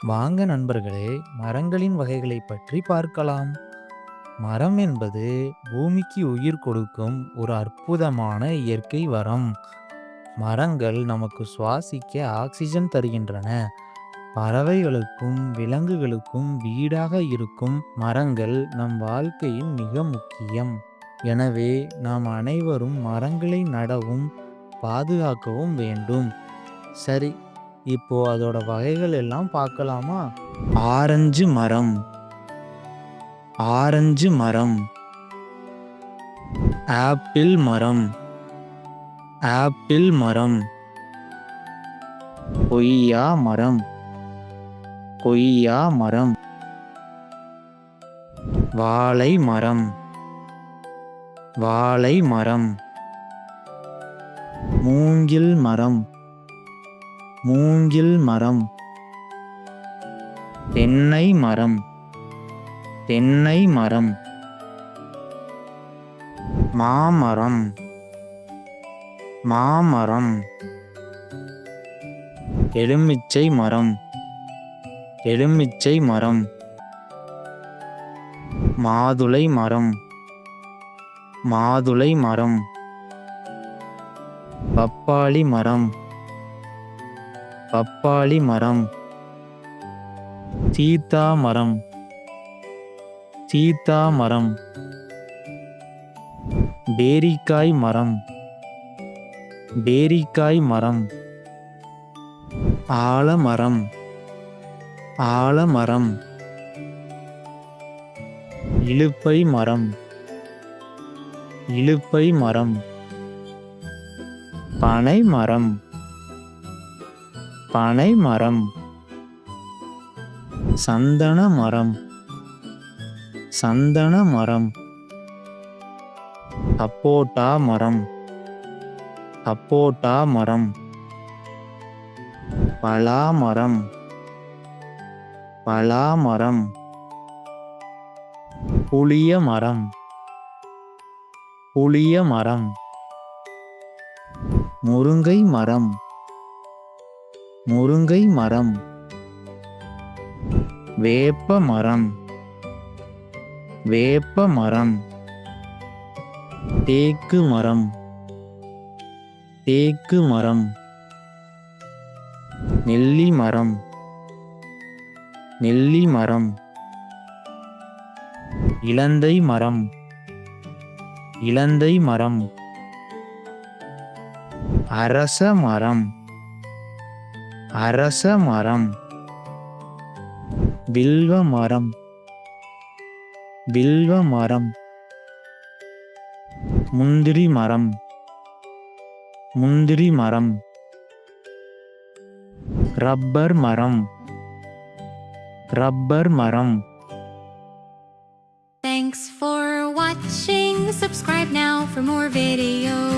வாங்க நண்பர்களே, மரங்களின் வகைகளை பற்றி பார்க்கலாம். மரம் என்பது பூமிக்கு உயிர் கொடுக்கும் ஒரு அற்புதமான இயற்கை வரம். மரங்கள் நமக்கு சுவாசிக்க ஆக்சிஜன் தருகின்றன. பறவைகளுக்கும் விலங்குகளுக்கும் வீடாக இருக்கும் மரங்கள் நம் வாழ்க்கையில் மிக முக்கியம். எனவே நாம் அனைவரும் மரங்களை நடவும் பாதுகாக்கவும் வேண்டும். சரி, இப்போ அதோட வகைகள் எல்லாம் பார்க்கலாமா? ஆரஞ்சு மரம். ஆரஞ்சு மரம். ஆப்பிள் மரம். ஆப்பிள் மரம். கொய்யா மரம். கொய்யா மரம். வாழை மரம். வாழை மரம். மூங்கில் மரம். மூங்கில் மரம். தென்னை மரம். தென்னை மரம். மாமரம். மாமரம். எலுமிச்சை மரம். எலுமிச்சை மரம். மாதுளை மரம். மாதுளை மரம். பப்பாளி மரம். பப்பாளி மரம். சீத்தா மரம். சீத்தா மரம். பேரிக்காய் மரம். பேரிக்காய் மரம். ஆலமரம். ஆலமரம். இலுப்பை மரம். இலுப்பை மரம். பனை மரம். பனை மரம். சந்தன மரம். சந்தன மரம். சப்போட்டா மரம். சப்போட்டா மரம். பலா மரம். பலா மரம். புளிய மரம். புளிய மரம். முருங்கை மரம். முருங்கை மரம். வேப்ப மரம். வேப்ப மரம். தேக்கு மரம். தேக்கு மரம். நெல்லி மரம். நெல்லி மரம். இலந்தை மரம். இலந்தை மரம். அரச மரம். அரச மரம். வில்வ மரம். வில்வ மரம். முந்திரி மரம். முந்திரி மரம். ரப்பர் மரம். ரப்பர் மரம். Thanks for watching. Subscribe now for more videos.